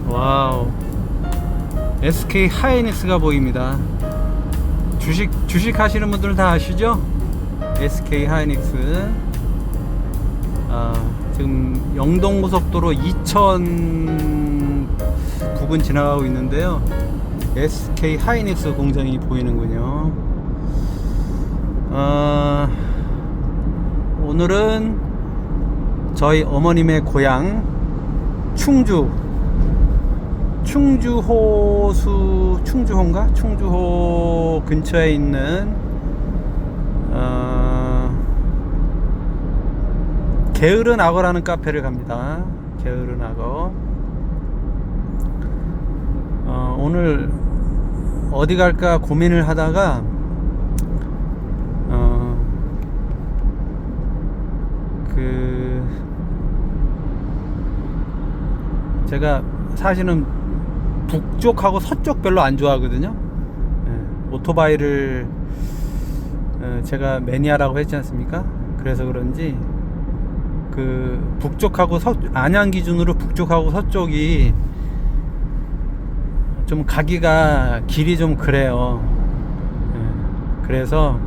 와우, SK 하이닉스가 보입니다. 주식 하시는 분들 다 아시죠? SK 하이닉스. 지금 영동고속도로 이천 부근 지나가고 있는데요. SK 하이닉스 공장이 보이는군요. 오늘은 저희 어머님의 고향 충주호 근처에 있는 게으른 악어라는 카페를 갑니다. 게으른 악어. 오늘 어디 갈까 고민을 하다가 제가 사실은 북쪽하고 서쪽 별로 안 좋아하거든요. 오토바이를 제가 매니아라고 했지 않습니까? 그래서 그런지 북쪽하고 안양 기준으로 북쪽하고 서쪽이 좀 가기가 길이 좀 그래요. 그래서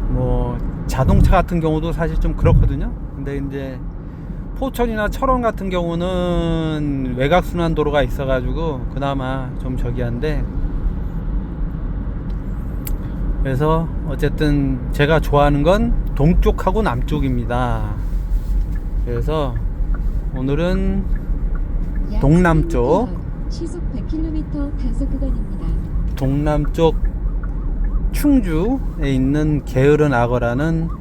뭐 자동차 같은 경우도 사실 좀 그렇거든요. 근데 이제 포천이나 철원 같은 경우는 외곽순환 도로가 있어가지고 그나마 좀 저기한데, 그래서 어쨌든 제가 좋아하는 건 동쪽하고 남쪽입니다. 그래서 오늘은 동남쪽, 시속 100km 단속 구간입니다. 동남쪽 충주에 있는 게으른 악어라는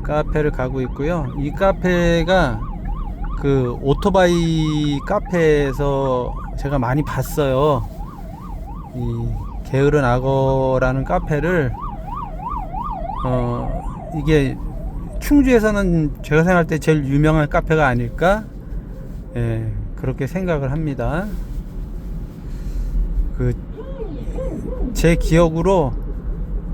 카페를 가고 있고요. 이 카페가 오토바이 카페에서 제가 많이 봤어요. 이 게으른 악어라는 카페를 이게 충주에서는 제가 생각할 때 제일 유명한 카페가 아닐까, 그렇게 생각을 합니다. 제 기억으로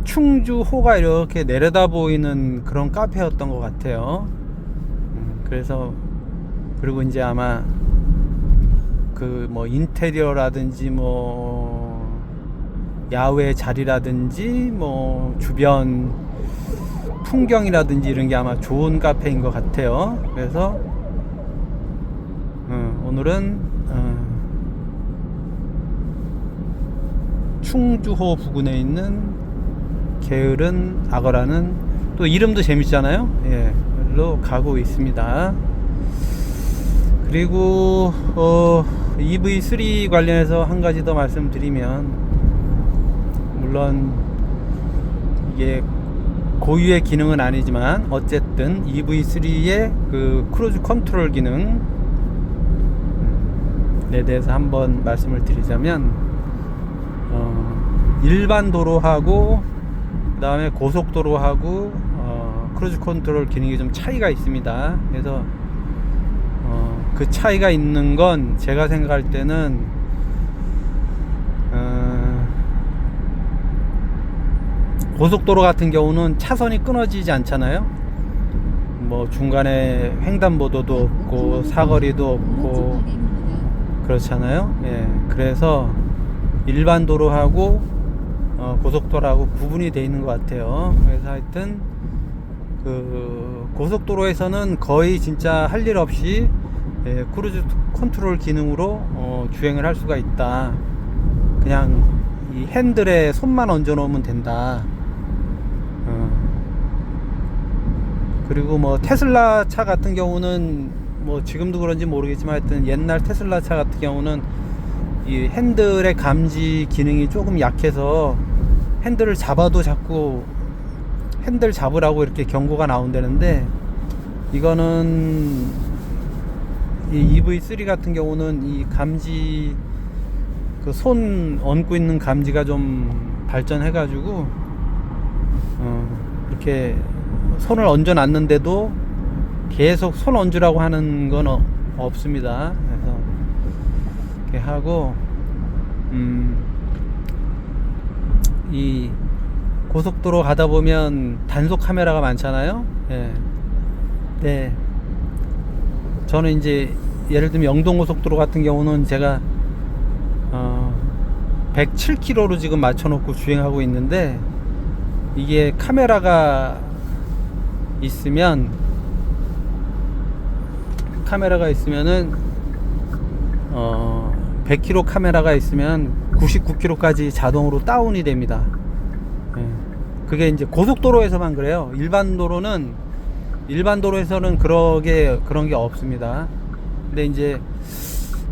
충주호가 이렇게 내려다 보이는 그런 카페였던 것 같아요. 그래서 그리고 이제 아마 뭐 인테리어라든지 뭐 야외 자리라든지 뭐 주변 풍경이라든지 이런 게 아마 좋은 카페인 것 같아요. 그래서 오늘은 충주호 부근에 있는 게으른 악어라는, 또 이름도 재밌잖아요. 로 가고 있습니다. 그리고 EV3 관련해서 한 가지 더 말씀드리면, 물론 이게 고유의 기능은 아니지만 어쨌든 EV3의 크루즈 컨트롤 기능에 대해서 한번 말씀을 드리자면, 일반 도로하고 그 다음에 고속도로하고 크루즈 컨트롤 기능이 좀 차이가 있습니다. 그래서 그 차이가 있는 건 제가 생각할 때는 고속도로 같은 경우는 차선이 끊어지지 않잖아요. 뭐 중간에 횡단보도도 없고 사거리도 없고 그렇잖아요. 그래서 일반 도로하고 고속도로하고 구분이 되어 있는 것 같아요. 그래서 하여튼 고속도로에서는 거의 진짜 할 일 없이 크루즈 컨트롤 기능으로 주행을 할 수가 있다. 그냥 이 핸들에 손만 얹어 놓으면 된다. 그리고 뭐 테슬라 차 같은 경우는 뭐 지금도 그런지 모르겠지만 하여튼 옛날 테슬라 차 같은 경우는 이 핸들의 감지 기능이 조금 약해서 핸들을 잡아도 자꾸 핸들 잡으라고 이렇게 경고가 나온다는데, 이거는 이 EV3 같은 경우는 이 감지, 손 얹고 있는 감지가 좀 발전해 가지고 이렇게 손을 얹어 놨는데도 계속 손 얹으라고 하는 건 없습니다. 그래서 이렇게 하고 이 고속도로 가다 보면 단속 카메라가 많잖아요. 네. 저는 이제 예를 들면 영동고속도로 같은 경우는 제가 107km로 지금 맞춰놓고 주행하고 있는데, 이게 카메라가 있으면은 100km 카메라가 있으면 99km까지 자동으로 다운이 됩니다. 예. 그게 이제 고속도로에서만 그래요. 일반 도로에서는 그런 게 없습니다. 근데 이제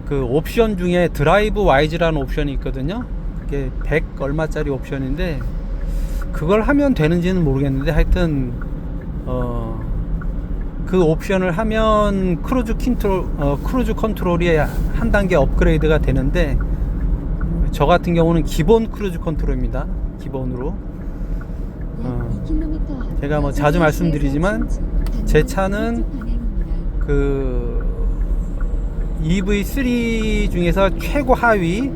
그 옵션 중에 드라이브 와이즈라는 옵션이 있거든요. 그게 100 얼마짜리 옵션인데, 그걸 하면 되는지는 모르겠는데, 하여튼 그 옵션을 하면 크루즈 컨트롤이 한 단계 업그레이드가 되는데, 저 같은 경우는 기본 크루즈 컨트롤입니다. 기본으로. 제가 뭐 자주 말씀드리지만, 제 차는 그 EV3 중에서 최고 하위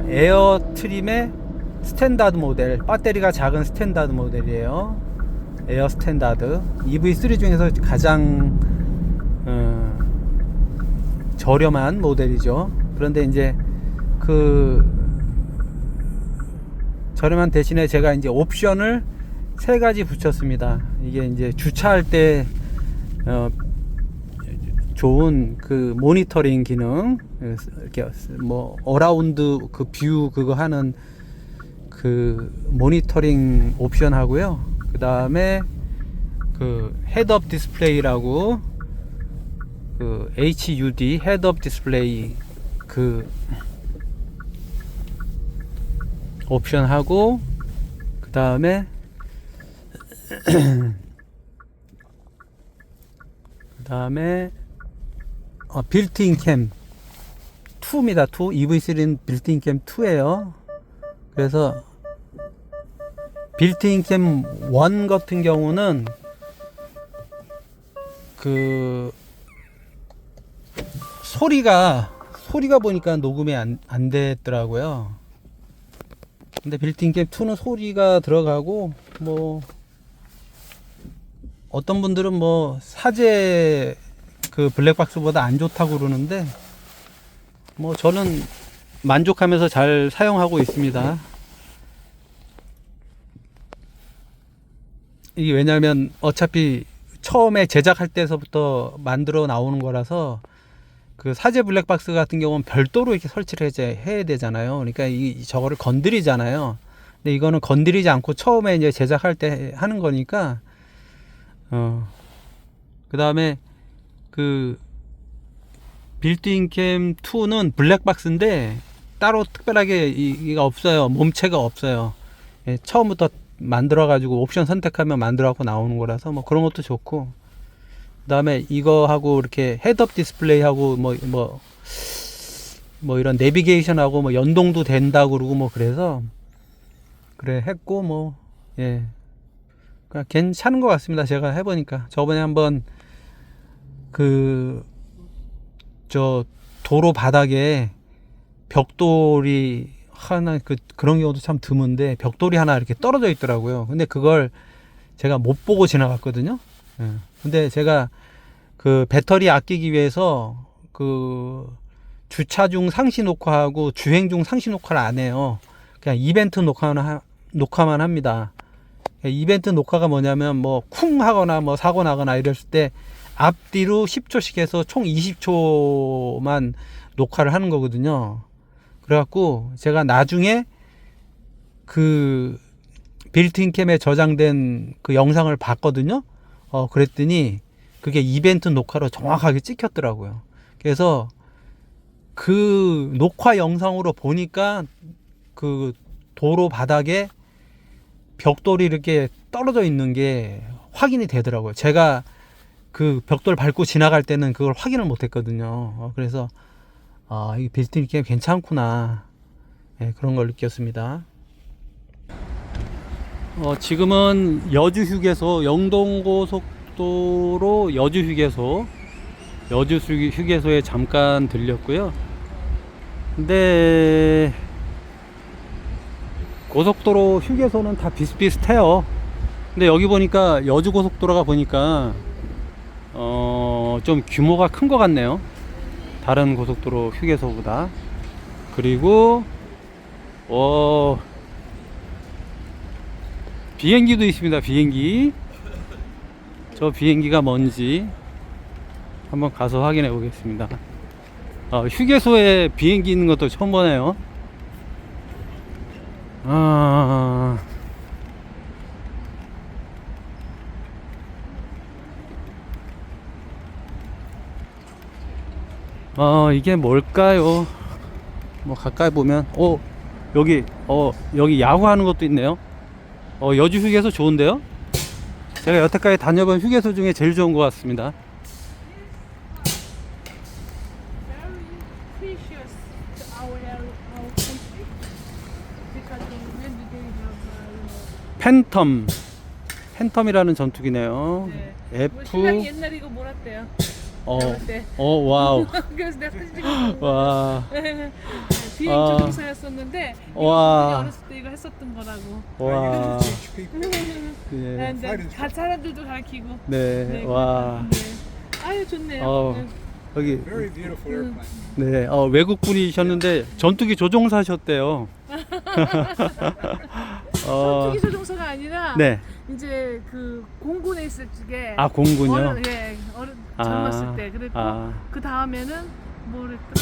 에어 트림의 스탠다드 모델, 배터리가 작은 스탠다드 모델이에요. 에어 스탠다드. EV3 중에서 가장 저렴한 모델이죠. 그런데 이제 그 저렴한 대신에 제가 이제 옵션을 3가지 붙였습니다. 이게 이제 주차할 때 좋은 그 모니터링 기능, 이렇게 뭐 어라운드 그 뷰 그거 하는 그 모니터링 옵션 하고요. 그 다음에 그 헤드업 디스플레이라고, 그 HUD 헤드업 디스플레이 그 옵션 하고, 그 다음에 빌트인 캠 2입니다. 2. EV3는 빌트인 캠 2예요. 그래서 빌트인 캠 1 같은 경우는 그 소리가 보니까 녹음이 안 됐더라고요. 근데 빌트인 캠 2는 소리가 들어가고, 뭐 어떤 분들은 뭐 사제 그 블랙박스보다 안 좋다고 그러는데, 뭐 저는 만족하면서 잘 사용하고 있습니다. 이게 왜냐면 어차피 처음에 제작할 때서부터 만들어 나오는 거라서, 그 사제 블랙박스 같은 경우는 별도로 이렇게 설치를 해야 되잖아요. 그러니까 저거를 건드리잖아요. 근데 이거는 건드리지 않고 처음에 이제 제작할 때 하는 거니까, 그 다음에 그 빌트인 캠 2는 블랙박스인데 따로 특별하게 이가 없어요. 몸체가 없어요. 예, 처음부터 만들어 가지고 옵션 선택하면 만들어 갖고 나오는 거라서 뭐 그런 것도 좋고, 그 다음에 이거하고 이렇게 헤드업 디스플레이하고 뭐 이런 내비게이션하고 뭐 연동도 된다고 그러고, 뭐 그래서 그래 했고, 뭐 예, 그냥 괜찮은 것 같습니다. 제가 해보니까. 저번에 한번 저 도로 바닥에 벽돌이 하나, 그런 경우도 참 드문데 벽돌이 하나 이렇게 떨어져 있더라고요. 근데 그걸 제가 못 보고 지나갔거든요. 예. 근데 제가 그 배터리 아끼기 위해서 그 주차 중 상시 녹화하고 주행 중 상시 녹화를 안 해요. 그냥 이벤트 녹화만 합니다. 이벤트 녹화가 뭐냐면, 뭐 쿵 하거나 뭐 사고 나거나 이랬을 때 앞뒤로 10초씩 해서 총 20초만 녹화를 하는 거거든요. 그래갖고 제가 나중에 그 빌트인 캠에 저장된 그 영상을 봤거든요. 그랬더니 그게 이벤트 녹화로 정확하게 찍혔더라고요. 그래서 그 녹화 영상으로 보니까 그 도로 바닥에 벽돌이 이렇게 떨어져 있는 게 확인이 되더라고요. 제가 그 벽돌 밟고 지나갈 때는 그걸 확인을 못 했거든요. 그래서 이 빌트인 캠 괜찮구나, 네, 그런 걸 느꼈습니다. 지금은 여주 휴게소, 영동고속도로 여주 휴게소에 잠깐 들렸고요. 근데 고속도로 휴게소는 다 비슷비슷해요. 근데 여기 보니까 여주고속도로가 보니까 좀 규모가 큰 것 같네요. 다른 고속도로 휴게소보다. 그리고 비행기도 있습니다. 비행기. 저 비행기가 뭔지 한번 가서 확인해 보겠습니다. 휴게소에 비행기 있는 것도 처음 보네요. 이게 뭘까요? 뭐 가까이 보면 여기 야구하는 것도 있네요. 여주 휴게소 좋은데요? 제가 여태까지 다녀본 휴게소 중에 제일 좋은 것 같습니다. very precious to our country because when they have 팬텀이라는 전투기네요. 네. F. 신랑이 옛날에 이거 몰았대요. 때. 와우. 그래서 내가 사진 찍었어. 와. 비행 조종사였었는데 와. 어렸을 때 이거 했었던 거라고. 와. 예. 근데 가 사람들도 가르치고. 네. 와. 네. 아유 좋네요. 네. 여기 Very beautiful airplane. 네. 외국 분이셨는데 전투기 조종사셨대요. 전투기 조종사가 아니라 네. 이제 그 공군에 있을 적에 공군요. 젊었을 때 그랬고 아. 그 다음에는 뭐랬더라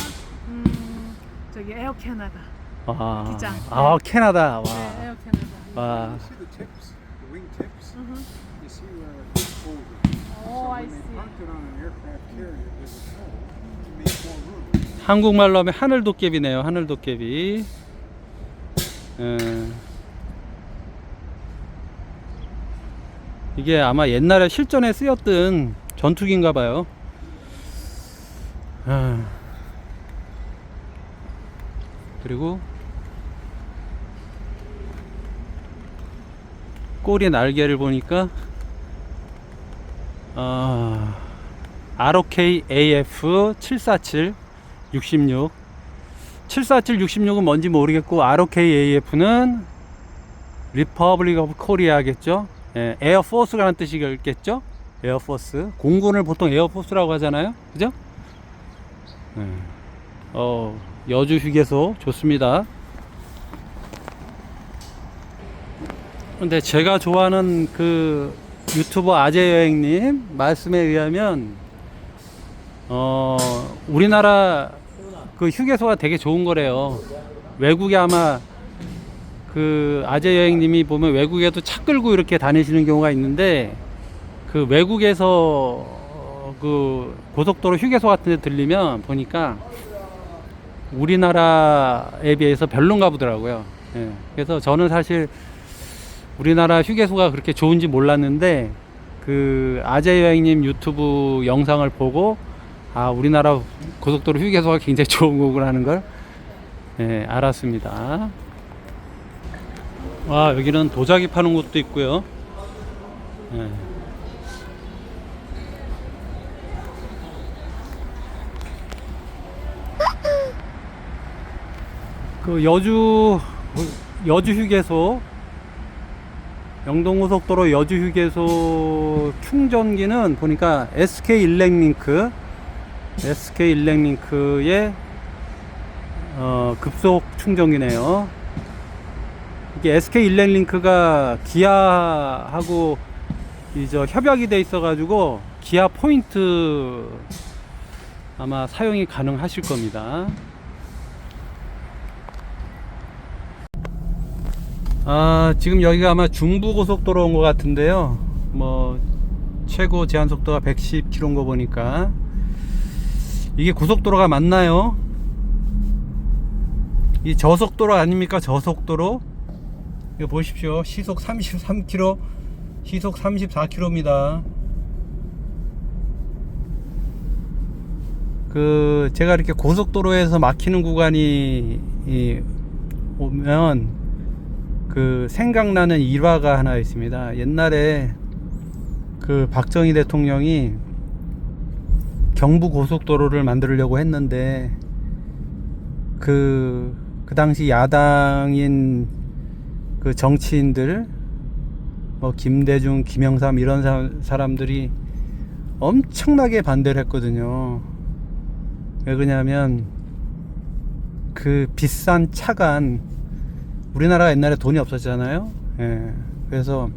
저기 에어 캐나다 기장. 캐나다. 와. 네, 에어 캐나다. 와. You see the tips, the wing tips? Mhm. You see where it's folded. Oh, I When they see. parked it on an aircraft carrier, it was a fold to make more room. 한국말로 하면 하늘 도깨비네요. 하늘 도깨비. 이게 아마 옛날에 실전에 쓰였던 전투기인가 봐요. 그리고 꼬리 날개를 보니까 ROK AF 747 66 747 66은 뭔지 모르겠고 ROK AF는 리퍼블릭 오브 코리아겠죠. 예, 에어포스라는 뜻이겠죠. 에어포스. 공군을 보통 에어포스라고 하잖아요. 그죠? 여주 휴게소 좋습니다. 근데 제가 좋아하는 그 유튜버 아재 여행님 말씀에 의하면 우리나라 그 휴게소가 되게 좋은 거래요. 외국에 아마 그 아재 여행님이 보면 외국에도 차 끌고 이렇게 다니시는 경우가 있는데 그 외국에서 그 고속도로 휴게소 같은 데 들리면 보니까 우리나라에 비해서 별론가 보더라고요. 예. 그래서 저는 사실 우리나라 휴게소가 그렇게 좋은지 몰랐는데 그 아재 여행님 유튜브 영상을 보고 우리나라 고속도로 휴게소가 굉장히 좋은 거구나는 걸 알았습니다. 여기는 도자기 파는 곳도 있고요. 그 여주 휴게소, 영동고속도로 여주 휴게소 충전기는 보니까 SK 일렉링크의 급속 충전기네요. 이게 SK 일렉링크가 기아하고 협약이 돼 있어가지고 기아 포인트 아마 사용이 가능하실 겁니다. 지금 여기가 아마 중부고속도로 온 것 같은데요. 뭐 최고 제한속도가 110km인 거 보니까 이게 고속도로가 맞나요? 이 저속도로 아닙니까? 저속도로. 이거 보십시오. 시속 33km, 시속 34km입니다. 제가 이렇게 고속도로에서 막히는 구간이 오면 생각나는 일화가 하나 있습니다. 옛날에 박정희 대통령이 경부 고속도로를 만들려고 했는데 그 당시 야당인 정치인들 김대중, 김영삼 이런 사람들이 엄청나게 반대를 했거든요. 왜 그러냐면 그 비싼 차관, 우리나라가 옛날에 돈이 없었잖아요. 예. 그래서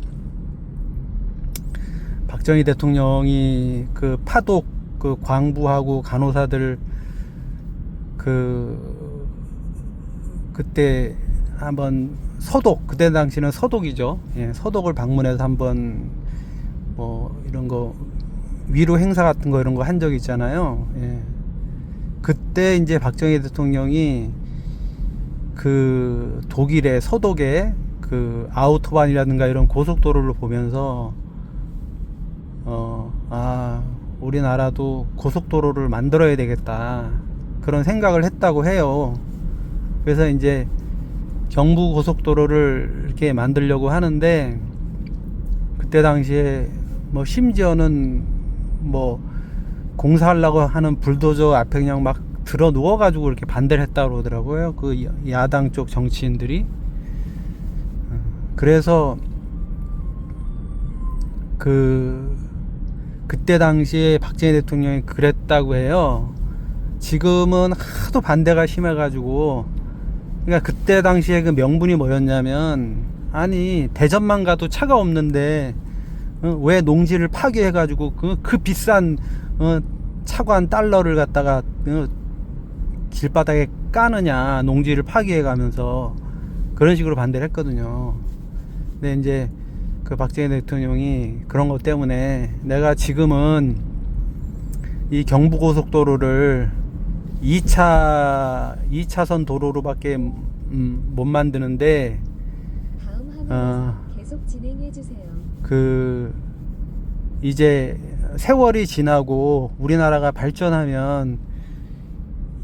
박정희 대통령이 그 파독 그 광부하고 간호사들 그때 한번 서독, 그때 당시는 서독이죠. 예, 서독을 방문해서 한번 뭐 이런 거 위로 행사 같은 거 이런 거 한 적 있잖아요. 예. 그때 이제 박정희 대통령이 그 독일의 서독의 그 아우토반이라든가 이런 고속도로를 보면서 우리나라도 고속도로를 만들어야 되겠다, 그런 생각을 했다고 해요. 그래서 이제 경부 고속도로를 이렇게 만들려고 하는데, 그때 당시에 뭐 심지어는 뭐 공사하려고 하는 불도저 앞에 그냥 막 들어 누워가지고 이렇게 반대를 했다고 그러더라고요. 그 야당 쪽 정치인들이. 그래서 그때 당시에 박정희 대통령이 그랬다고 해요. 지금은 하도 반대가 심해가지고, 그러니까 그때 당시에 그 명분이 뭐였냐면, 아니 대전만 가도 차가 없는데 왜 농지를 파괴해가지고 그 비싼 차관 달러를 갖다가 길바닥에 까느냐, 농지를 파괴해가면서. 그런 식으로 반대를 했거든요. 근데 이제 그 박정희 대통령이 그런 것 때문에, 내가 지금은 이 경부고속도로를 2차선 도로로밖에 못 만드는데, 다음 화면에서 계속 진행해 주세요. 이제 세월이 지나고 우리나라가 발전하면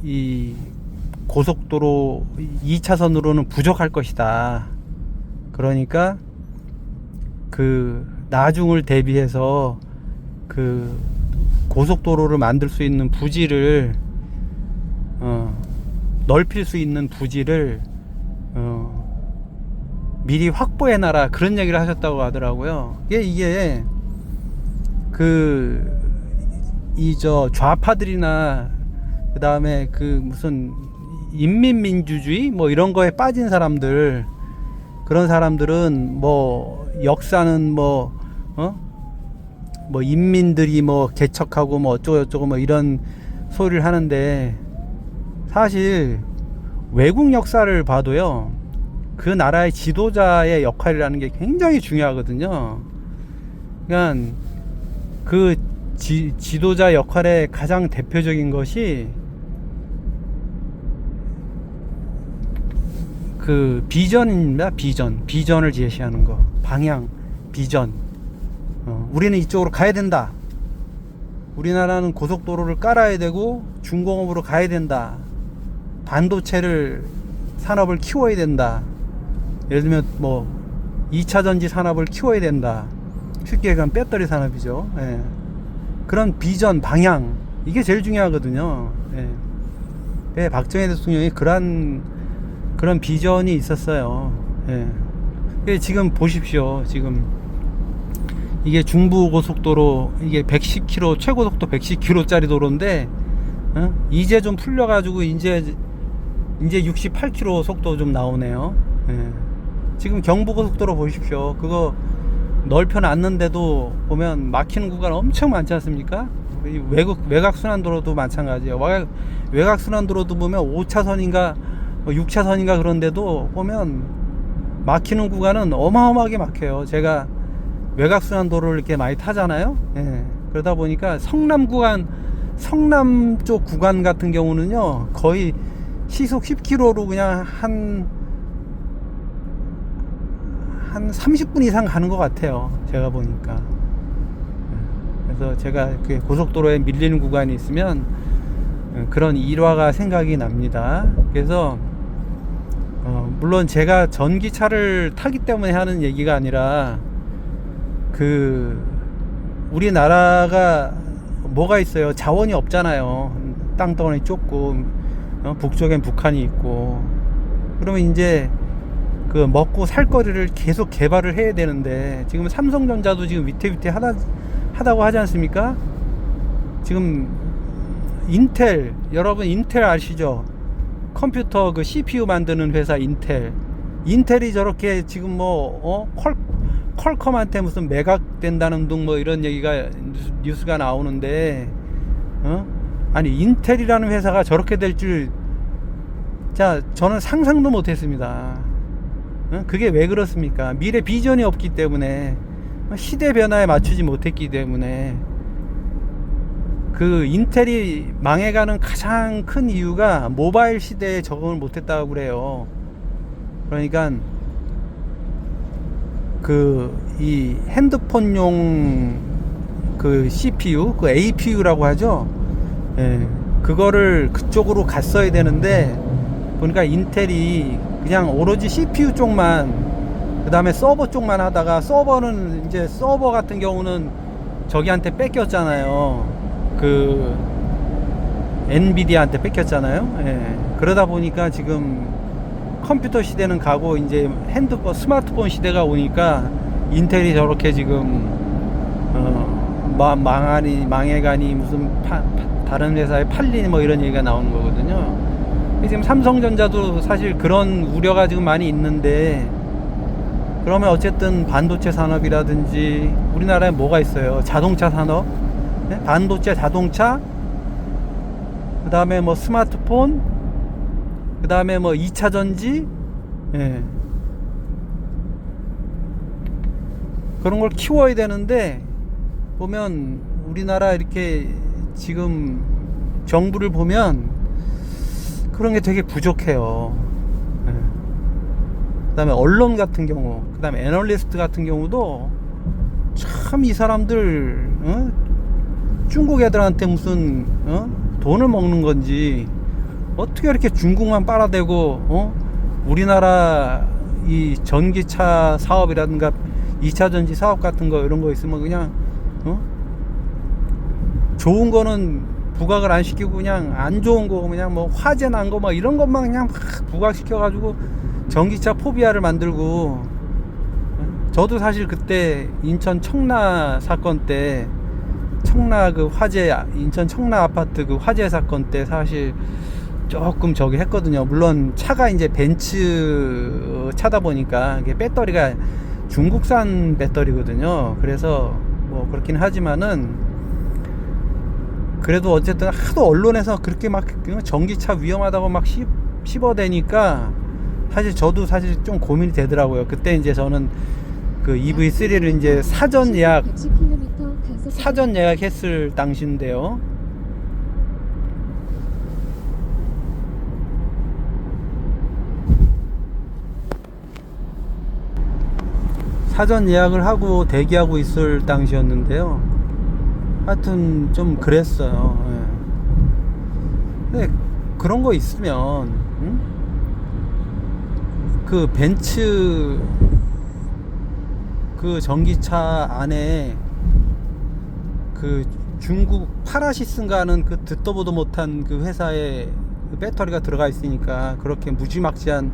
이 고속도로 2차선으로는 부족할 것이다. 그러니까 나중을 대비해서 고속도로를 만들 수 있는 부지를 넓힐 수 있는 부지를 미리 확보해놔라, 그런 얘기를 하셨다고 하더라고요. 이게 좌파들이나 그 다음에 무슨 인민민주주의 뭐 이런 거에 빠진 사람들, 그런 사람들은 뭐 역사는 뭐 인민들이 뭐 개척하고 뭐 어쩌고저쩌고 뭐 이런 소리를 하는데, 사실 외국 역사를 봐도요, 그 나라의 지도자의 역할이라는 게 굉장히 중요하거든요. 그러니까 그 지도자 역할의 가장 대표적인 것이 그 비전입니다. 비전을 제시하는 거, 방향, 비전. 우리는 이쪽으로 가야 된다. 우리나라는 고속도로를 깔아야 되고 중공업으로 가야 된다. 반도체를 산업을 키워야 된다. 예를 들면 뭐 2차 전지 산업을 키워야 된다. 쉽게 얘기하면 배터리 산업이죠. 예. 그런 비전, 방향, 이게 제일 중요하거든요. 예. 박정희 대통령이 그런 비전이 있었어요. 예. 지금 보십시오. 지금 이게 중부고속도로, 이게 110km, 최고속도 110km짜리 도로인데, 이제 좀 풀려가지고 이제 68km 속도 좀 나오네요. 예. 지금 경부고속도로 보십시오. 그거 넓혀놨는데도 보면 막히는 구간 엄청 많지 않습니까? 외곽순환도로도 마찬가지예요. 외곽순환도로도 보면 5차선인가 6차선인가 그런데도 보면 막히는 구간은 어마어마하게 막혀요. 제가 외곽순환도로를 이렇게 많이 타잖아요. 예. 그러다 보니까 성남 쪽 구간 같은 경우는요, 거의 시속 10km로 그냥 한 30분 이상 가는 것 같아요. 제가 보니까. 그래서 제가 그 고속도로에 밀리는 구간이 있으면 그런 일화가 생각이 납니다. 그래서 물론 제가 전기차를 타기 때문에 하는 얘기가 아니라, 우리나라가 뭐가 있어요? 자원이 없잖아요. 땅덩어리 좁고, 북쪽엔 북한이 있고. 그러면 이제 먹고 살 거리를 계속 개발을 해야 되는데, 지금 삼성전자도 지금 위태위태 하다고 하지 않습니까? 지금 인텔, 여러분 인텔 아시죠? 컴퓨터 그 CPU 만드는 회사 인텔이 저렇게 지금 뭐 퀄컴한테 무슨 매각된다는 둥 뭐 이런 얘기가 뉴스가 나오는데, 아니 인텔이라는 회사가 저렇게 될 줄, 자 저는 상상도 못했습니다. 그게 왜 그렇습니까? 미래 비전이 없기 때문에, 시대 변화에 맞추지 못했기 때문에. 그 인텔이 망해가는 가장 큰 이유가 모바일 시대에 적응을 못했다고 그래요. 그러니까 그 이 핸드폰용 그 CPU, 그 APU라고 하죠. 예, 그거를 그쪽으로 갔어야 되는데, 보니까 인텔이 그냥 오로지 CPU 쪽만, 그 다음에 서버 쪽만 하다가, 서버는 이제 서버 같은 경우는 저기한테 뺏겼잖아요. 그 엔비디아한테 뺏겼잖아요. 예. 그러다 보니까 지금 컴퓨터 시대는 가고 이제 핸드폰, 스마트폰 시대가 오니까 인텔이 저렇게 지금 망해가니 무슨 다른 회사에 팔리니 뭐 이런 얘기가 나오는 거거든요. 지금 삼성전자도 사실 그런 우려가 지금 많이 있는데, 그러면 어쨌든 반도체 산업이라든지 우리나라에 뭐가 있어요? 자동차 산업, 네? 반도체, 자동차, 그 다음에 뭐 스마트폰, 그 다음에 뭐 2차 전지, 예. 그런 걸 키워야 되는데, 보면 우리나라 이렇게 지금 정부를 보면 그런 게 되게 부족해요. 예. 그 다음에 언론 같은 경우, 그 다음에 애널리스트 같은 경우도 참 이 사람들 중국 애들한테 무슨 돈을 먹는 건지, 어떻게 이렇게 중국만 빨아대고 우리나라 이 전기차 사업이라든가 2차 전지 사업 같은 거 이런 거 있으면 그냥 좋은 거는 부각을 안 시키고 그냥 안 좋은 거, 그냥 뭐 화재 난 거 막 이런 것만 그냥 막 부각시켜 가지고 전기차 포비아를 만들고. 저도 사실 그때 인천 청라 사건 때, 청라 그 화재, 인천 청라 아파트 그 화재 사건 때 사실 조금 저기 했거든요. 물론 차가 이제 벤츠 차다 보니까 이게 배터리가 중국산 배터리거든요. 그래서 뭐 그렇긴 하지만은, 그래도 어쨌든 하도 언론에서 그렇게 막 전기차 위험하다고 막 씹어대니까 사실 저도 사실 좀 고민이 되더라고요. 그때 이제 저는 그 EV3를 이제 사전 예약했을 당시인데요. 사전 예약을 하고 대기하고 있을 당시였는데요. 하여튼 좀 그랬어요. 예. 근데 그런 거 있으면, 그 벤츠 그 전기차 안에 그 중국 파라시스인가 하는 그 듣도 보도 못한 그 회사에 그 배터리가 들어가 있으니까 그렇게 무지막지한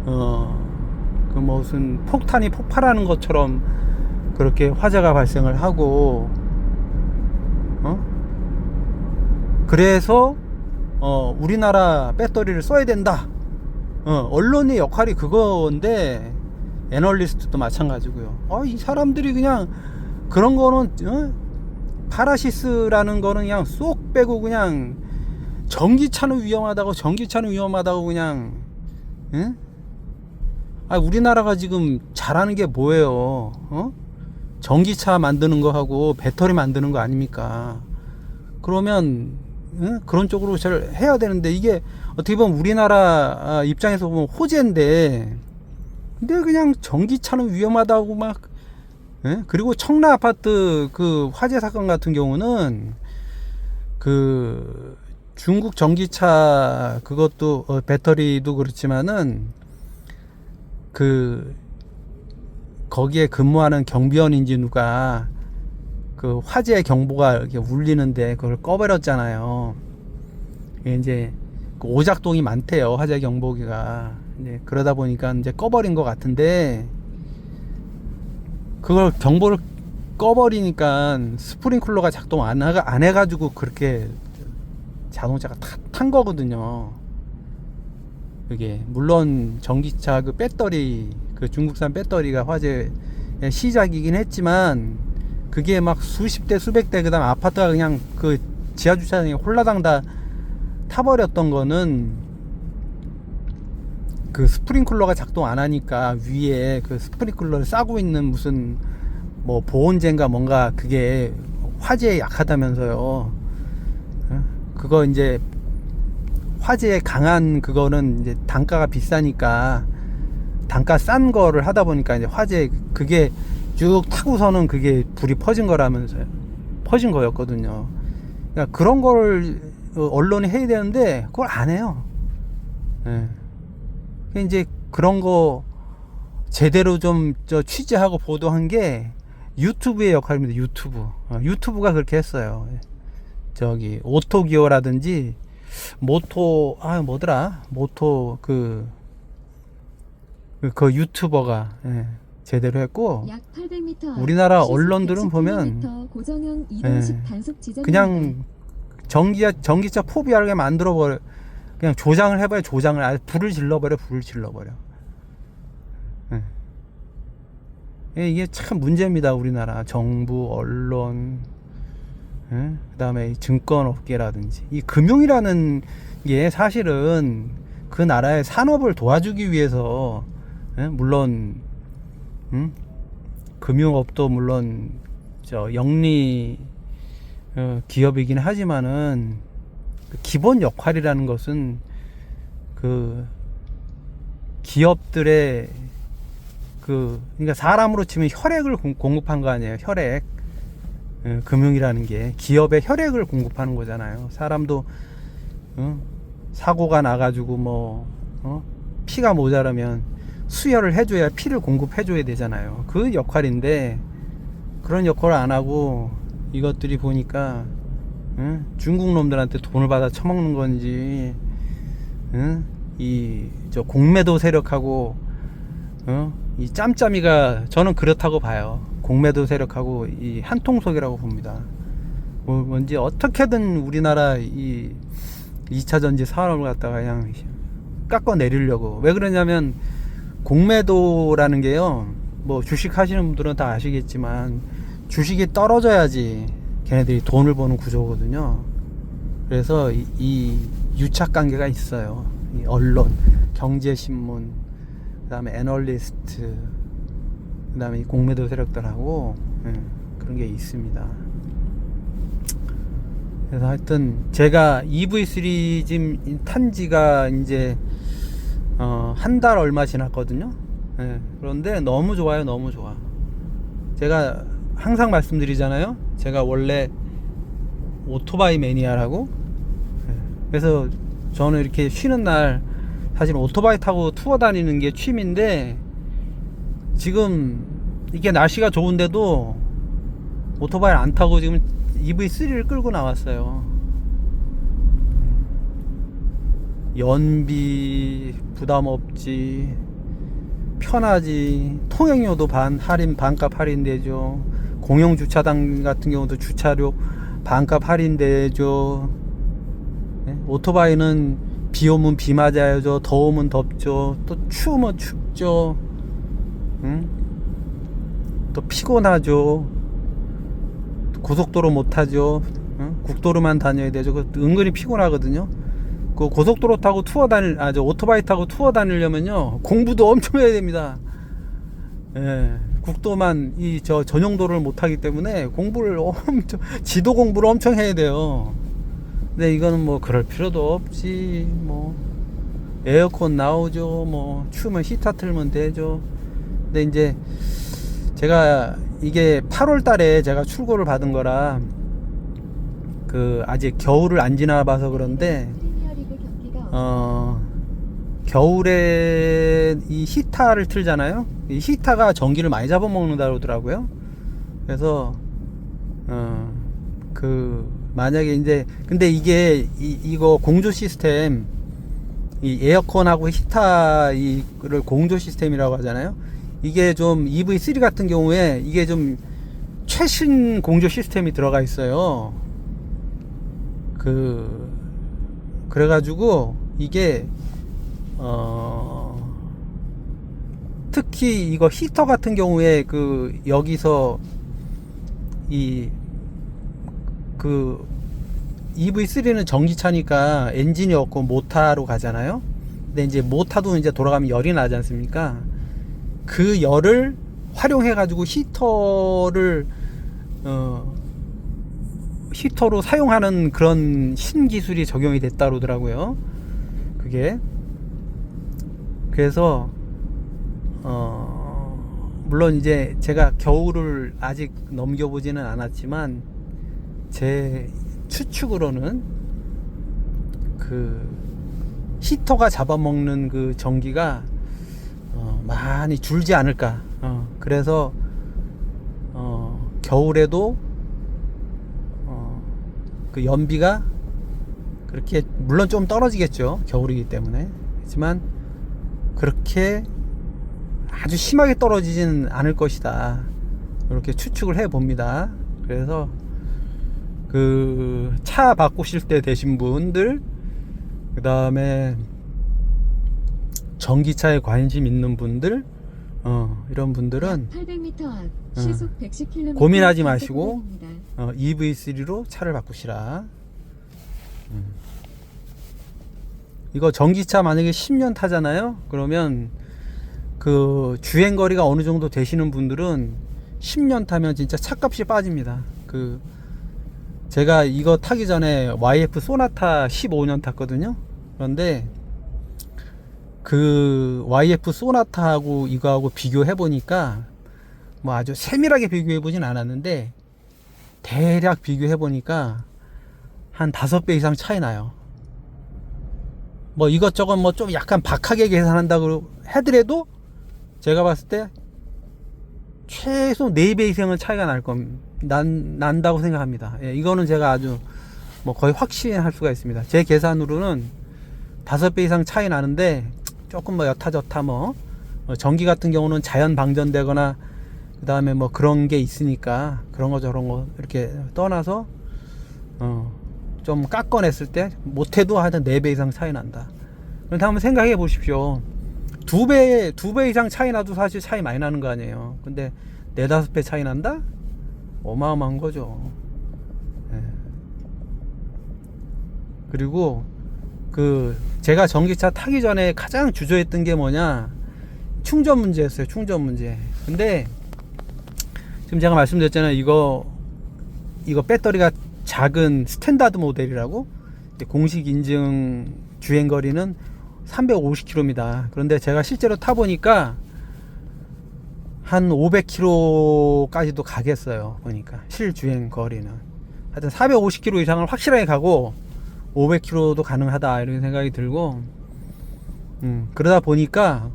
그 무슨 폭탄이 폭발하는 것처럼 그렇게 화재가 발생을 하고, 그래서 우리나라 배터리를 써야 된다. 언론의 역할이 그건데, 애널리스트도 마찬가지고요. 이 사람들이 그냥 그런 거는 파라시스라는 거는 그냥 쏙 빼고 그냥 전기차는 위험하다고 그냥, 우리나라가 지금 잘하는 게 뭐예요? 전기차 만드는 거 하고 배터리 만드는 거 아닙니까? 그러면 그런 쪽으로 잘 해야 되는데, 이게 어떻게 보면 우리나라 입장에서 보면 호재인데, 근데 그냥 전기차는 위험하다고 막, 그리고 청라 아파트 그 화재 사건 같은 경우는 그 중국 전기차 그것도 배터리도 그렇지만은 그 거기에 근무하는 경비원인지 누가 그 화재 경보가 이렇게 울리는데 그걸 꺼버렸잖아요. 이게 이제 그 오작동이 많대요, 화재 경보기가. 이제 그러다 보니까 이제 꺼버린 것 같은데, 그걸 경보를 꺼버리니까 스프링클러가 작동 안 해가지고 그렇게 자동차가 탄 거거든요. 그게 물론 전기차 그 배터리, 그 중국산 배터리가 화제의 시작이긴 했지만 그게 막 수십 대 수백 대 그다음 아파트가 그냥 그 지하 주차장에 홀라당 다 타버렸던 거는 그 스프링클러가 작동 안 하니까 위에 그 스프링클러를 싸고 있는 무슨 뭐 보온재인가 뭔가 그게 화재에 약하다면서요. 그거 이제 화재에 강한 그거는 이제 단가가 비싸니까 단가 싼 거를 하다 보니까 이제 화재 그게 쭉 타고서는 그게 불이 퍼진 거라면서요. 퍼진 거였거든요. 그러니까 그런 거를 언론이 해야 되는데 그걸 안 해요. 예. 이제 그런 거 제대로 좀 취재하고 보도한 게 유튜브의 역할입니다. 유튜브가 그렇게 했어요. 저기 오토기어라든지 모토 모토 그 유튜버가 제대로 했고 약 800m 우리나라 언론들은 보면 고정형 이동식 단속 지점입니다. 그냥 전기차 포비하게 만들어 버려. 그냥 조장을 해봐요. 불을 질러버려. 이게 참 문제입니다. 우리나라 정부, 언론, 그 다음에 증권업계라든지 이 금융이라는 게 사실은 그 나라의 산업을 도와주기 위해서 물론 금융업도 물론 영리 기업이긴 하지만은 그 기본 역할이라는 것은 그 기업들의 그러니까 사람으로 치면 혈액을 공급한 거 아니에요. 혈액. 금융이라는 게 기업의 혈액을 공급하는 거잖아요. 사람도 사고가 나가지고 뭐 피가 모자라면 수혈을 해줘야 피를 공급해줘야 되잖아요. 그 역할인데 그런 역할을 안 하고 이것들이 보니까 중국 놈들한테 돈을 받아 처먹는 건지 이 저 공매도 세력하고 이 짬짬이가 저는 그렇다고 봐요. 공매도 세력하고 이 한통속이라고 봅니다. 뭔지 어떻게든 우리나라 이 2차 전지 산업을 갖다가 그냥 깎아 내리려고. 왜 그러냐면 공매도라는 게요. 뭐 주식 하시는 분들은 다 아시겠지만 주식이 떨어져야지 걔네들이 돈을 버는 구조거든요. 그래서 이 유착 관계가 있어요. 이 언론, 경제신문, 그다음에 애널리스트, 그다음에 이 공매도 세력들하고 그런 게 있습니다. 그래서 하여튼 제가 EV3 지금 탄 지가 이제 한 달 얼마 지났거든요. 그런데 너무 좋아요. 너무 좋아. 제가 항상 말씀드리잖아요. 제가 원래 오토바이 매니아라고. 그래서 저는 이렇게 쉬는 날 사실 오토바이 타고 투어 다니는 게 취미인데 지금 이게 날씨가 좋은데도 오토바이를 안 타고 지금 EV3를 끌고 나왔어요. 연비 부담 없지, 편하지, 통행료도 반값 할인되죠. 공영 주차장 같은 경우도 주차료 반값 할인되죠. 오토바이는 비 오면 비 맞아야죠. 더우면 덥죠. 또 추우면 춥죠. 또 피곤하죠. 고속도로 못 타죠. 국도로만 다녀야 되죠. 은근히 피곤하거든요. 그 고속도로 타고 오토바이 타고 투어 다니려면요 공부도 엄청 해야 됩니다. 국도만 전용도를 못 타기 때문에 공부를 지도 공부를 엄청 해야 돼요. 근데 이거는 뭐 그럴 필요도 없지. 뭐 에어컨 나오죠. 뭐 추우면 히터 틀면 되죠. 근데 이제 제가 이게 8월 달에 제가 출고를 받은 거라 아직 겨울을 안 지나봐서 그런데 겨울에 이 히터를 틀잖아요. 이 히터가 전기를 많이 잡아먹는다 그러더라고요. 그래서 만약에 이제 근데 이게 이거 공조 시스템, 이 에어컨하고 히터 이를 공조 시스템이라고 하잖아요. 이게 좀 EV3 같은 경우에 이게 좀 최신 공조 시스템이 들어가 있어요. 그래가지고 이게 특히 이거 히터 같은 경우에 그 여기서 그 EV3는 전기차니까 엔진이 없고 모터로 가잖아요. 근데 이제 모터도 이제 돌아가면 열이 나지 않습니까? 그 열을 활용해 가지고 히터로 사용하는 그런 신기술이 적용이 됐다 그러더라고요. 그게 그래서 물론 이제 제가 겨울을 아직 넘겨보지는 않았지만 제 추측으로는 그 히터가 잡아먹는 그 전기가 많이 줄지 않을까. 그래서 겨울에도 그 연비가 그렇게 물론 좀 떨어지겠죠. 겨울이기 때문에. 하지만 그렇게 아주 심하게 떨어지지는 않을 것이다. 이렇게 추측을 해 봅니다. 그래서 그 차 바꾸실 때 되신 분들, 그 다음에 전기차에 관심 있는 분들, 이런 분들은 800m 앞 시속 110km 고민하지 마시고 EV3로 차를 바꾸시라. 이거 전기차 만약에 10년 타잖아요. 그러면 그 주행거리가 어느 정도 되시는 분들은 10년 타면 진짜 차값이 빠집니다. 그 제가 이거 타기 전에 YF 소나타 15년 탔거든요. 그런데 그 YF 소나타하고 이거하고 비교해 보니까 뭐 아주 세밀하게 비교해 보진 않았는데 대략 비교해 보니까 한 5배 이상 차이 나요. 뭐 이것저것 뭐 좀 약간 박하게 계산한다고 하더라도 제가 봤을 때 최소 4배 이상은 차이가 난다고 생각합니다. 예, 이거는 제가 아주 뭐 거의 확신할 수가 있습니다. 제 계산으로는 5배 이상 차이 나는데 조금 뭐 여타저타 전기 같은 경우는 자연 방전되거나 그 다음에 뭐 그런 게 있으니까 그런 거 저런 거 이렇게 떠나서 좀 깎아냈을 때 못해도 하여튼 4배 이상 차이 난다. 그런데 한번 생각해 보십시오. 2배 이상 차이 나도 사실 차이 많이 나는 거 아니에요. 근데 4-5배 차이 난다? 어마어마한 거죠. 예. 그리고 그 제가 전기차 타기 전에 가장 주저했던 게 뭐냐, 충전 문제였어요. 충전 문제. 근데 지금 제가 말씀드렸잖아요. 이거 배터리가 작은 스탠다드 모델이라고, 공식 인증 주행거리는 350km입니다. 그런데 제가 실제로 타보니까 한 500km까지도 가겠어요. 보니까 실주행 거리는 하여튼 450km 이상을 확실하게 가고 500km도 가능하다 이런 생각이 들고, 그러다 보니까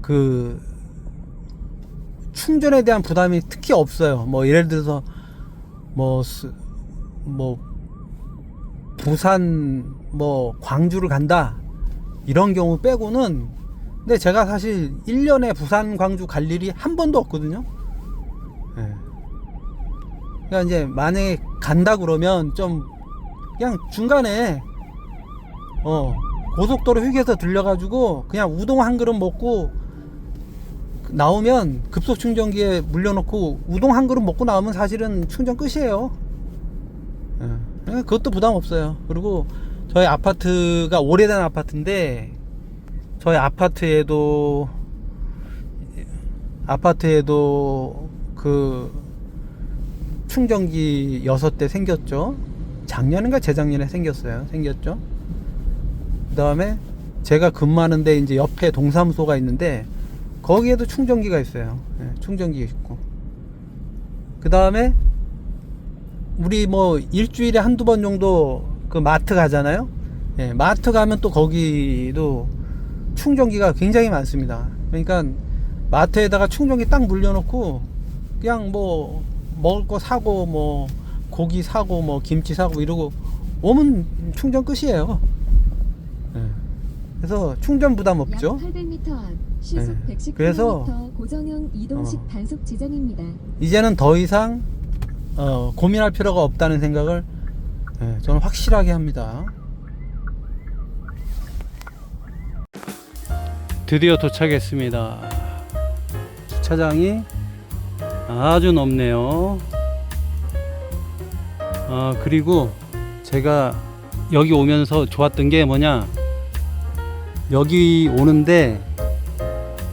그 충전에 대한 부담이 특히 없어요. 뭐 예를 들어서 뭐 부산 뭐 광주를 간다 이런 경우 빼고는, 근데 제가 사실 1년에 부산 광주 갈 일이 한 번도 없거든요. 예. 그러니까 이제 만약에 간다 그러면 좀 그냥 중간에 고속도로 휴게소 들려가지고 그냥 우동 한 그릇 먹고 나오면, 급속 충전기에 물려놓고 우동 한 그릇 먹고 나오면 사실은 충전 끝이에요. 예. 그것도 부담 없어요. 그리고 저희 아파트가 오래된 아파트인데, 저희 아파트에도 그 충전기 6대 생겼죠. 작년인가 재작년에 생겼죠. 그 다음에 제가 근무하는데 이제 옆에 동사무소가 있는데 거기에도 충전기가 있어요. 예, 충전기 있고. 그 다음에 우리 뭐 일주일에 한두 번 정도 그 마트 가잖아요. 예, 마트 가면 또 거기도 충전기가 굉장히 많습니다. 그러니까 마트에다가 충전기 딱 물려놓고 그냥 뭐 먹을 거 사고 뭐 고기 사고 뭐 김치 사고 이러고 오면 충전 끝이에요. 예. 그래서 충전 부담 없죠. 약 800m 앞 시속 네. 110km 그래서 고정형 이동식 단속 지점입니다. 이제는 더 이상 고민할 필요가 없다는 생각을 네, 저는 확실하게 합니다. 드디어 도착했습니다. 주차장이 아주 넓네요. 그리고 제가 여기 오면서 좋았던 게 뭐냐, 여기 오는데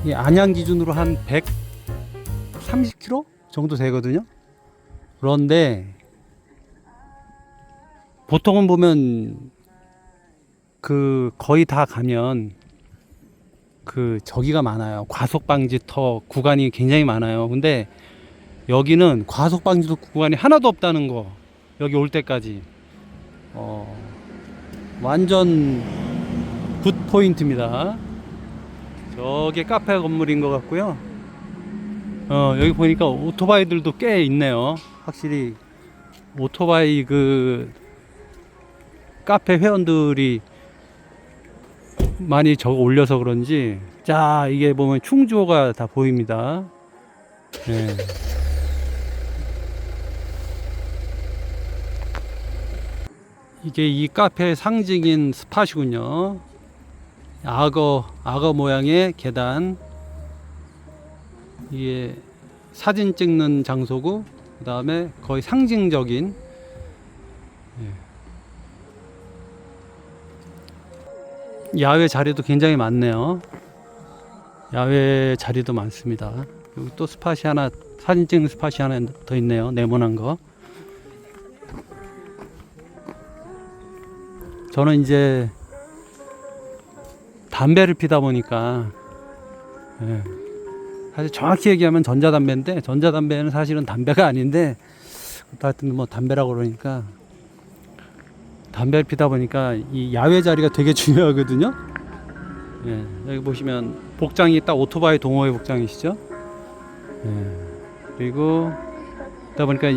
이 안양 기준으로 한 130km 정도 되거든요. 그런데 보통은 보면 그 거의 다 가면 그 저기가 많아요. 과속 방지터 구간이 굉장히 많아요. 근데 여기는 과속 방지터 구간이 하나도 없다는 거, 여기 올 때까지 완전 굿 포인트입니다. 저게 카페 건물인 것 같고요. 여기 보니까 오토바이들도 꽤 있네요. 확실히 오토바이 그 카페 회원들이 많이 저거 올려서 그런지, 자, 이게 보면 충주호가 다 보입니다. 네. 이게 이 카페의 상징인 스팟이군요. 악어 모양의 계단. 이게 사진 찍는 장소고, 그 다음에 거의 상징적인, 야외 자리도 굉장히 많네요. 야외 자리도 많습니다. 여기 또 스팟이 하나, 사진 찍는 스팟이 하나 더 있네요. 네모난 거. 저는 이제 담배를 피다 보니까, 사실 정확히 얘기하면 전자담배인데, 전자담배는 사실은 담배가 아닌데, 하여튼 뭐 담배라고 그러니까, 담배를 피다 보니까 이 야외 자리가 되게 중요하거든요. 여기 보시면 복장이 딱 오토바이 동호회 복장이시죠. 그리고 그러다 보니까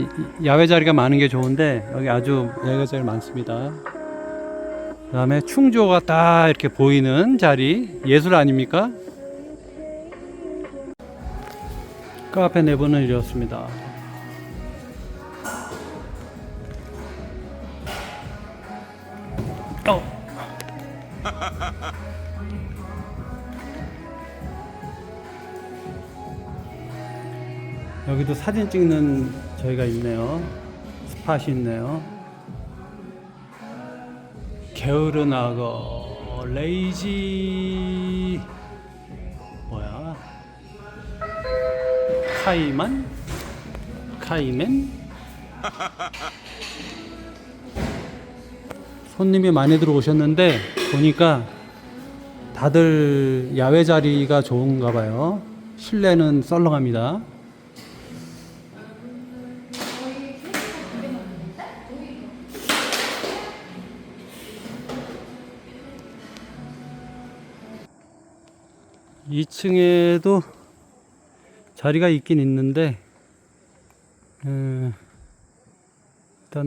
야외 자리가 많은 게 좋은데, 여기 아주 야외 자리 많습니다. 그 다음에 충주호가 딱 이렇게 보이는 자리, 예술 아닙니까? 카페 내부는 이렇습니다. 여기도 사진 찍는 저희가 있네요. 스팟이 있네요. 게으른 악어, 레이지 뭐야? 카이맨? 손님이 많이 들어오셨는데 보니까 다들 야외 자리가 좋은가 봐요. 실내는 썰렁합니다. 이 2층에도 자리가 있긴 있는데, 일단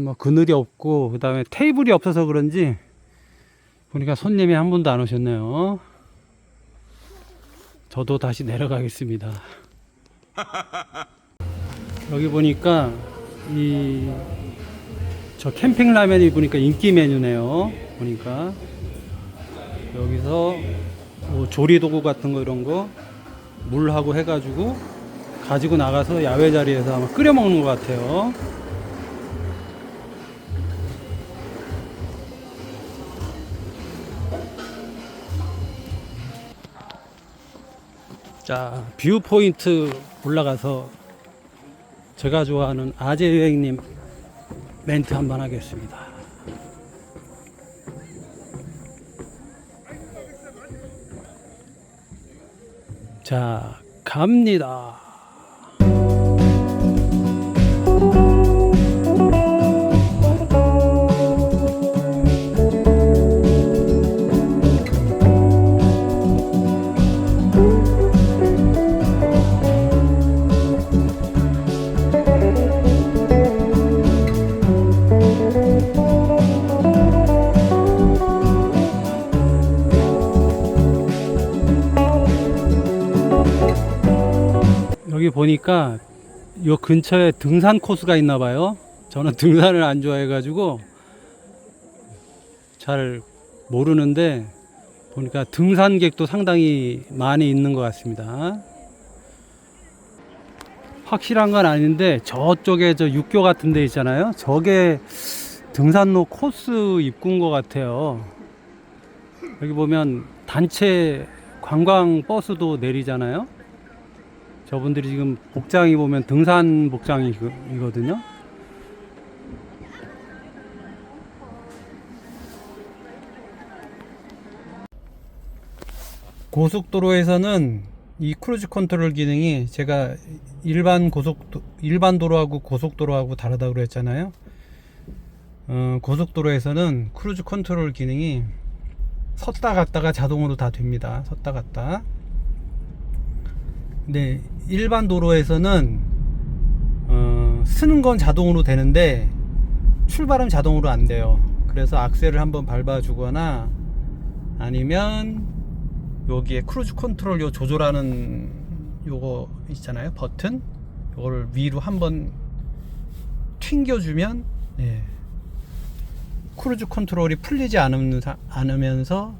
뭐 그늘이 없고, 그 다음에 테이블이 없어서 그런지 보니까 손님이 한 분도 안 오셨네요. 저도 다시 내려가겠습니다. 여기 보니까 저 캠핑 라면이 보니까 인기 메뉴네요. 보니까 여기서 뭐 조리도구 같은 거 이런 거 물하고 해가지고 가지고 나가서 야외 자리에서 아마 끓여 먹는 것 같아요. 자, 뷰 포인트 올라가서 제가 좋아하는 아재 여행님 멘트 한번 하겠습니다. 자, 갑니다. 여기 보니까 요 근처에 등산 코스가 있나 봐요. 저는 등산을 안 좋아해 가지고 잘 모르는데 보니까 등산객도 상당히 많이 있는 것 같습니다. 확실한 건 아닌데 저쪽에 저 육교 같은 데 있잖아요. 저게 등산로 코스 입구인 것 같아요. 여기 보면 단체 관광 버스도 내리잖아요. 저분들이 지금 복장이 보면 등산 복장이거든요. 고속도로에서는 이 크루즈 컨트롤 기능이 제가 일반 도로하고 고속도로하고 다르다고 그랬잖아요. 고속도로에서는 크루즈 컨트롤 기능이 섰다 갔다가 자동으로 다 됩니다. 섰다 갔다. 근데 일반 도로에서는 쓰는 건 자동으로 되는데 출발은 자동으로 안 돼요. 그래서 악셀을 한번 밟아 주거나 아니면 여기에 크루즈 컨트롤 요 조절하는 요거 있잖아요. 버튼 요거를 위로 한번 튕겨주면 크루즈 컨트롤이 풀리지 않으면서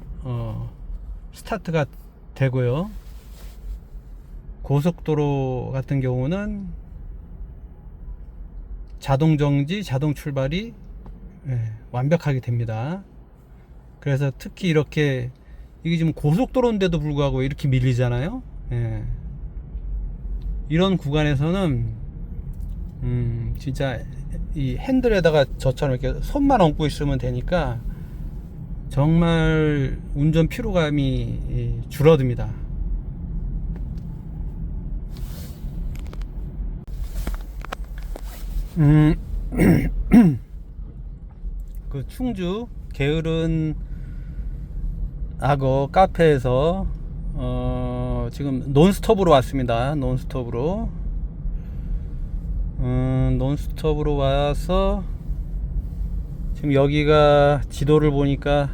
스타트가 되고요. 고속도로 같은 경우는 자동 정지, 자동 출발이 완벽하게 됩니다. 그래서 특히 이렇게 이게 지금 고속도로인데도 불구하고 이렇게 밀리잖아요. 이런 구간에서는 진짜 이 핸들에다가 저처럼 이렇게 손만 얹고 있으면 되니까 정말 운전 피로감이 줄어듭니다. 그 충주 게으른 악어 카페에서 지금 논스톱으로 왔습니다. 논스톱으로 와서 지금 여기가 지도를 보니까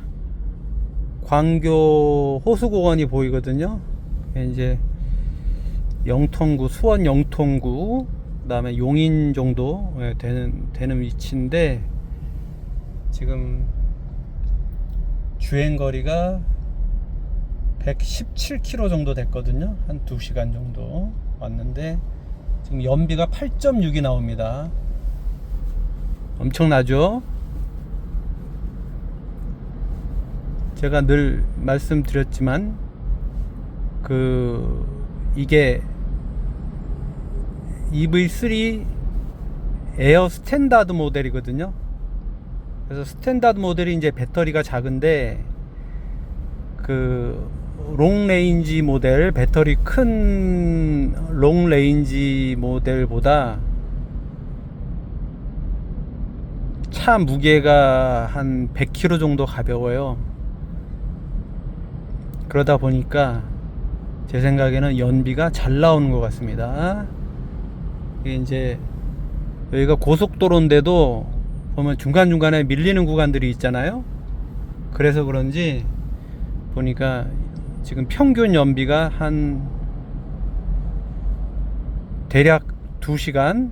광교 호수공원이 보이거든요. 이제 영통구, 수원 영통구, 그 다음에 용인 정도 되는 위치인데 지금 주행거리가 117km 정도 됐거든요. 한 2시간 정도 왔는데 지금 연비가 8.6이 나옵니다. 엄청나죠? 제가 늘 말씀드렸지만 이게 EV3 에어 스탠다드 모델이거든요. 그래서 스탠다드 모델이 이제 배터리가 작은데 롱레인지 모델, 배터리 큰 롱레인지 모델보다 차 무게가 한 100kg 정도 가벼워요. 그러다 보니까 제 생각에는 연비가 잘 나오는 것 같습니다. 이게 이제 여기가 고속도로인데도 보면 중간중간에 밀리는 구간들이 있잖아요. 그래서 그런지 보니까 지금 평균 연비가 한 대략 2시간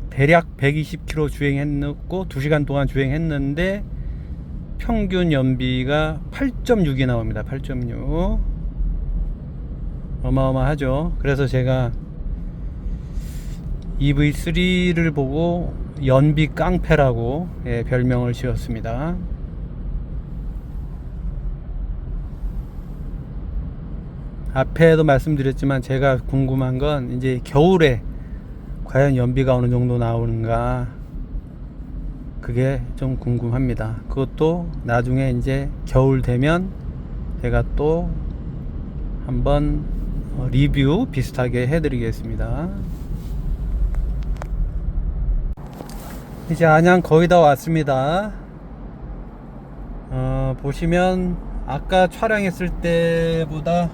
대략 120km 주행했고 2시간 동안 주행했는데 평균 연비가 8.6이 나옵니다. 8.6 어마어마하죠. 그래서 제가 EV3를 보고 연비 깡패라고 별명을 지었습니다. 앞에도 말씀드렸지만 제가 궁금한 건 이제 겨울에 과연 연비가 어느 정도 나오는가, 그게 좀 궁금합니다. 그것도 나중에 이제 겨울 되면 제가 또 한번 리뷰 비슷하게 해드리겠습니다. 이제 안양 거의 다 왔습니다. 보시면 아까 촬영했을 때보다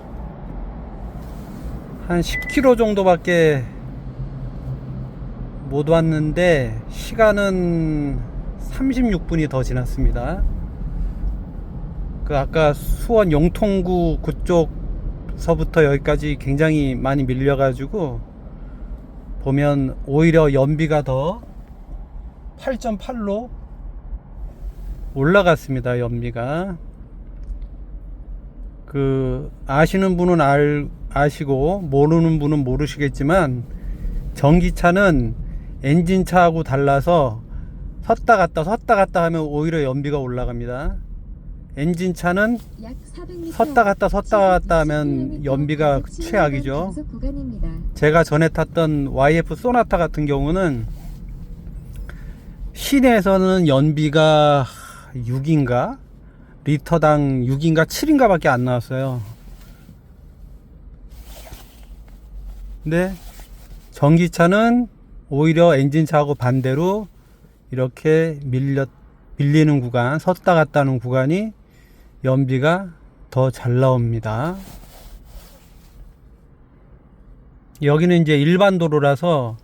한 10km 정도밖에 못 왔는데 시간은 36분이 더 지났습니다. 아까 수원 영통구 그쪽서부터 여기까지 굉장히 많이 밀려가지고 보면 오히려 연비가 더 8.8로 올라갔습니다. 연비가. 그 아시는 분은 아시고 모르는 분은 모르시겠지만 전기차는 엔진차하고 달라서 섰다 갔다 하면 오히려 연비가 올라갑니다. 엔진차는 약 400m 섰다 갔다 하면 연비가 최악이죠. 단속 구간입니다. 제가 전에 탔던 YF 소나타 같은 경우는 시내에서는 연비가 6인가? 리터당 6인가 7인가 밖에 안 나왔어요. 근데 전기차는 오히려 엔진차하고 반대로 이렇게 밀리는 구간, 섰다 갔다 하는 구간이 연비가 더 잘 나옵니다. 여기는 이제 일반 도로라서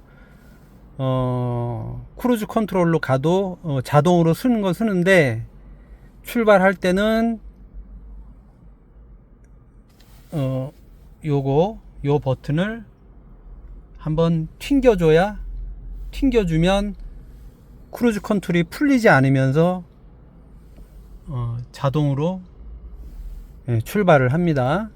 크루즈 컨트롤로 가도 자동으로 쓰는 건 쓰는데 출발할 때는 요 버튼을 한번 튕겨주면 크루즈 컨트롤이 풀리지 않으면서 자동으로 출발을 합니다.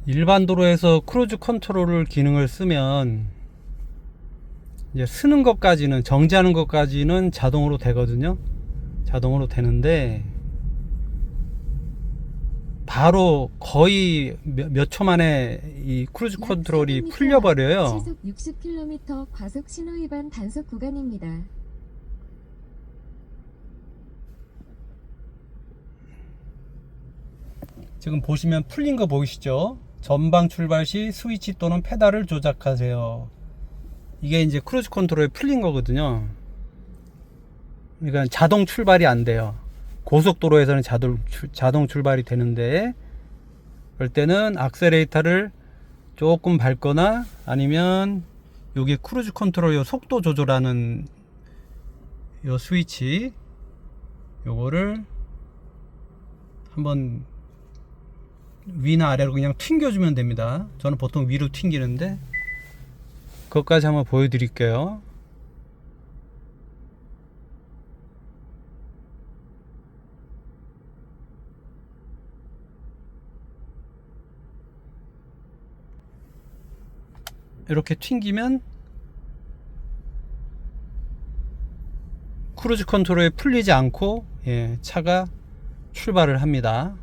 일반 도로에서 크루즈 컨트롤 기능을 쓰면 이제 쓰는 것까지는, 정지하는 것까지는 자동으로 되거든요. 자동으로 되는데 바로 거의 몇 초 만에 이 크루즈 컨트롤이 풀려버려요. 시속 60km 과속 신호위반 단속 구간입니다. 지금 보시면 풀린 거 보이시죠? 전방 출발 시 스위치 또는 페달을 조작하세요. 이게 이제 크루즈 컨트롤이 풀린 거거든요. 그러니까 자동 출발이 안 돼요. 고속도로에서는 자동 출발이 되는데, 그럴 때는 악셀레이터를 조금 밟거나 아니면 여기 크루즈 컨트롤 요 속도 조절하는 요 스위치, 요거를 한번 위나 아래로 그냥 튕겨주면 됩니다. 저는 보통 위로 튕기는데 그것까지 한번 보여드릴게요. 이렇게 튕기면 크루즈 컨트롤이 풀리지 않고 차가 출발을 합니다.